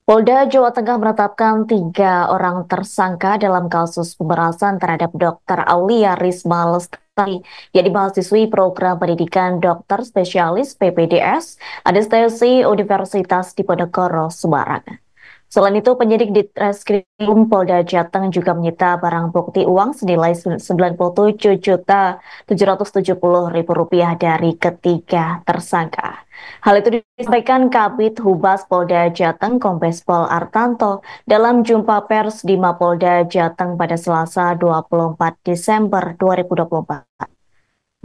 Polda Jawa Tengah menetapkan 3 orang tersangka dalam kasus pemerasan terhadap Dr. Aulia Risma Lestari, yaitu mahasiswi program pendidikan dokter spesialis PPDS, Anestesi Universitas Diponegoro, Semarang. Selain itu, penyidik di Treskrim Polda Jateng juga menyita barang bukti uang senilai Rp97.770.000 dari ketiga tersangka. Hal itu disampaikan Kabid Humas Polda Jateng Kombes Pol Artanto dalam jumpa pers di Mapolda Jateng pada Selasa 24 Desember 2024.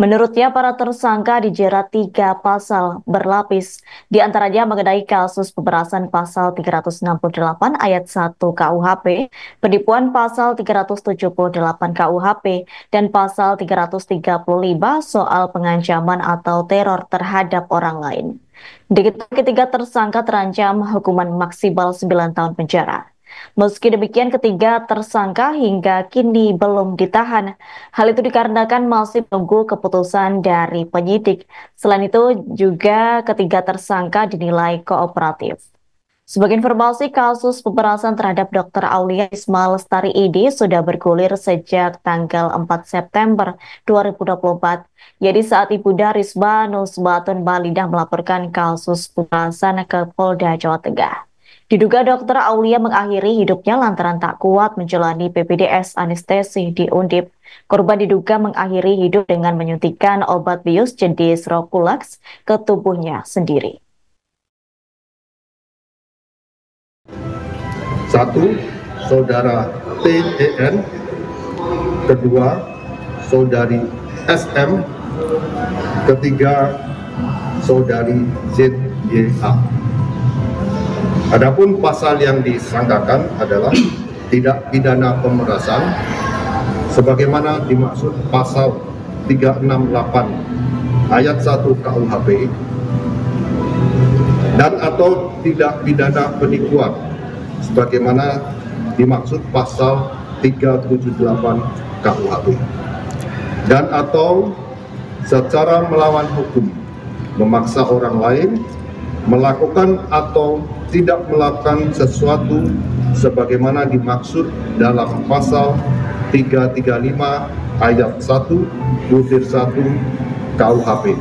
Menurutnya, para tersangka dijerat 3 pasal berlapis, di antaranya mengenai kasus pemerasan pasal 368 ayat 1 KUHP, penipuan pasal 378 KUHP, dan pasal 335 soal pengancaman atau teror terhadap orang lain. Begitu ketiga tersangka terancam hukuman maksimal 9 tahun penjara. Meski demikian, ketiga tersangka hingga kini belum ditahan. Hal itu dikarenakan masih menunggu keputusan dari penyidik. Selain itu, juga ketiga tersangka dinilai kooperatif. Sebagai informasi, kasus pemerasan terhadap Dr. Aulia Risma Lestari ini sudah bergulir sejak tanggal 4 September 2024. Jadi saat Ibunda Risma Nusbatun Balindah melaporkan kasus pemerasan ke Polda Jawa Tengah. Diduga Dr. Aulia mengakhiri hidupnya lantaran tak kuat menjalani PPDS anestesi di Undip. Korban diduga mengakhiri hidup dengan menyuntikkan obat bius jenis Roculax ke tubuhnya sendiri. Satu, saudara TEN. Kedua, saudari SM. Ketiga, saudari ZYA. Adapun pasal yang disangkakan adalah tidak pidana pemerasan sebagaimana dimaksud pasal 368 ayat 1 KUHP dan atau tidak pidana penipuan sebagaimana dimaksud pasal 378 KUHP dan atau secara melawan hukum memaksa orang lain melakukan atau tidak melakukan sesuatu sebagaimana dimaksud dalam pasal 335 ayat 1/1 KUHP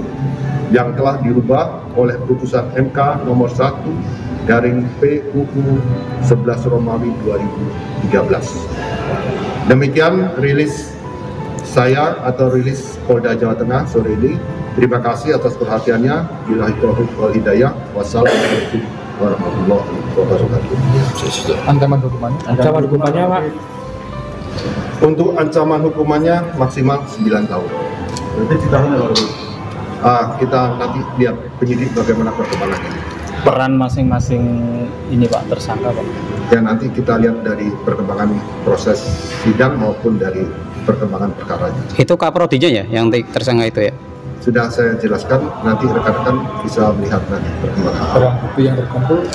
yang telah dirubah oleh putusan MK nomor 1/PUU 11 Romawi 2013. Demikian rilis saya atau rilis Polda Jawa Tengah sore ini. Terima kasih atas perhatiannya. Billahi taufiq wal hidayah. Wassalamualaikum warahmatullahi wabarakatuh. Ancaman hukumannya, Pak? Untuk ancaman hukumannya maksimal 9 tahun. Berarti ditahan ya, Pak? Kita nanti lihat penyidik bagaimana perkembangannya. Peran masing-masing ini, Pak, tersangka, Pak? Ya, nanti kita lihat dari perkembangan proses sidang maupun dari perkembangan perkaranya. Itu kaprodinya ya, yang tersangka itu ya? Sudah saya jelaskan, nanti rekan-rekan bisa melihat nanti perkembangan. Barang bukti yang terkumpul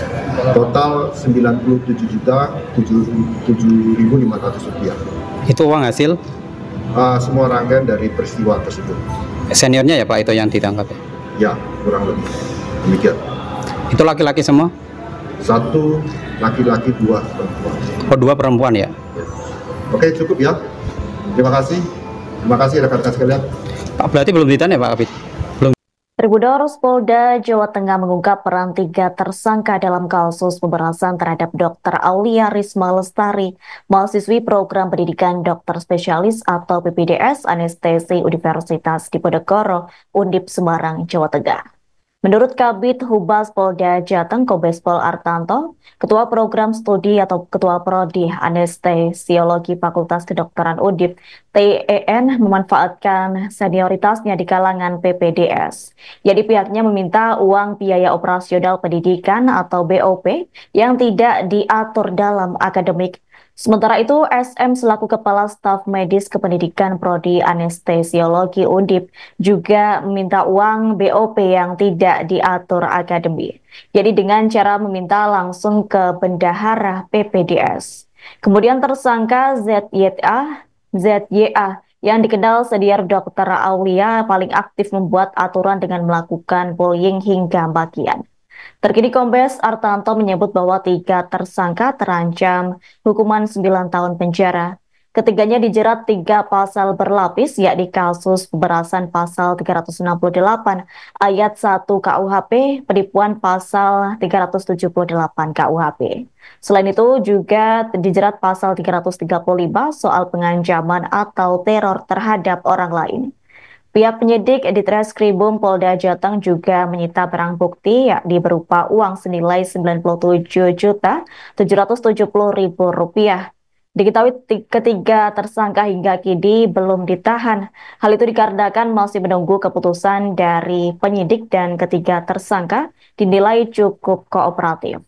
total Rp97.007.500. Itu uang hasil? Semua rangkaian dari peristiwa tersebut. Seniornya ya Pak itu yang ditangkap ya? Ya, kurang lebih demikian. Itu laki-laki semua? 1 laki-laki, 2 perempuan. Oh, 2 perempuan ya? Oke, cukup ya. Terima kasih rekan-rekan sekalian. Pak, berarti belum ditahan ya Pak Kabid? Tribunarus Polda Jawa Tengah mengungkap peran 3 tersangka dalam kasus pemerasan terhadap Dr. Aulia Risma Lestari, mahasiswi program pendidikan dokter spesialis atau PPDS Anestesi Universitas Diponegoro, Undip, Semarang, Jawa Tengah. Menurut Kabid Humas Polda Jateng Kombes Pol Artanto, Ketua Program Studi atau Ketua Prodi Anestesiologi Fakultas Kedokteran Undip, TEN memanfaatkan senioritasnya di kalangan PPDS. Jadi pihaknya meminta uang biaya operasional pendidikan atau BOP yang tidak diatur dalam akademik. Sementara itu, SM selaku Kepala Staf Medis Kependidikan Prodi Anestesiologi Undip juga meminta uang BOP yang tidak diatur akademi. Jadi dengan cara meminta langsung ke bendahara PPDS. Kemudian tersangka ZYA yang dikenal senior Dr. Aulia paling aktif membuat aturan dengan melakukan bullying hingga makian. Terkini Kombes Artanto menyebut bahwa 3 tersangka terancam hukuman 9 tahun penjara. Ketiganya dijerat 3 pasal berlapis, yakni kasus pemerasan pasal 368 ayat 1 KUHP, penipuan pasal 378 KUHP. Selain itu juga dijerat pasal 335 soal pengancaman atau teror terhadap orang lain. Pihak penyidik di Treskrimum Polda Jateng juga menyita barang bukti yakni berupa uang senilai Rp97.770.000. Diketahui ketiga tersangka hingga kini belum ditahan. Hal itu dikarenakan masih menunggu keputusan dari penyidik dan ketiga tersangka dinilai cukup kooperatif.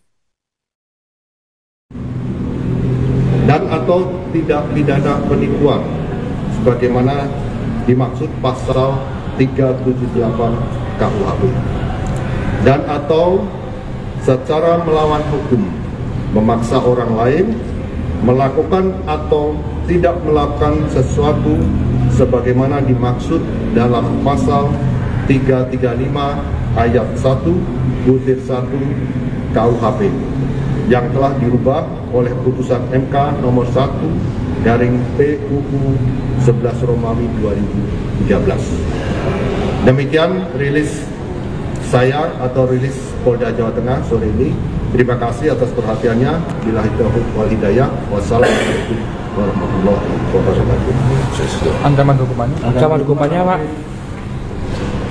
Dan atau tidak pidana penipuan sebagaimana dimaksud pasal 378 KUHP, dan atau secara melawan hukum memaksa orang lain melakukan atau tidak melakukan sesuatu sebagaimana dimaksud dalam pasal 335 ayat 1/1 KUHP yang telah dirubah oleh putusan MK nomor 1/PUU 11 Romawi 2013. Demikian rilis saya atau rilis Polda Jawa Tengah sore ini. Terima kasih atas perhatiannya. Billahi taufiq wal hidayah. Wassalamualaikum warahmatullahi wabarakatuh. Ancaman hukumannya Pak?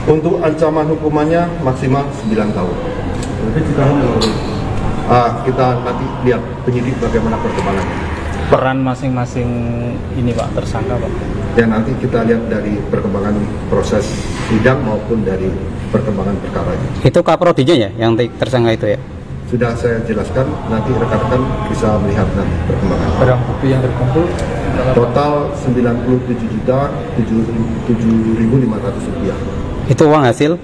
Untuk ancaman hukumannya maksimal 9 tahun. Kita nanti lihat penyidik bagaimana perkembangannya. Peran masing-masing ini Pak, tersangka Pak? Ya nanti kita lihat dari perkembangan proses sidang maupun dari perkembangan perkaranya. Itu kaprodinya ya yang tersangka itu ya? Sudah saya jelaskan, nanti rekan-rekan bisa melihat nanti perkembangan. Barang bukti yang terkumpul total Rp97.007.500. Itu uang hasil?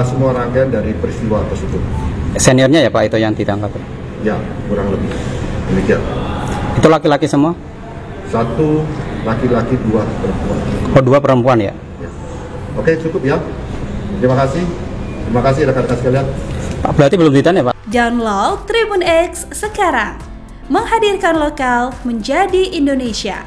Semua rangkaian dari peristiwa tersebut. Seniornya ya Pak itu yang ditangkap? Ya, kurang lebih demikian. Itu laki-laki semua? 1 laki-laki, 2 perempuan. Oh, 2 perempuan ya? Ya. Oke, cukup ya. Terima kasih rekan-rekan sekalian. Pak, berarti belum ditahan ya Pak? Download Tribun X sekarang, menghadirkan lokal menjadi Indonesia.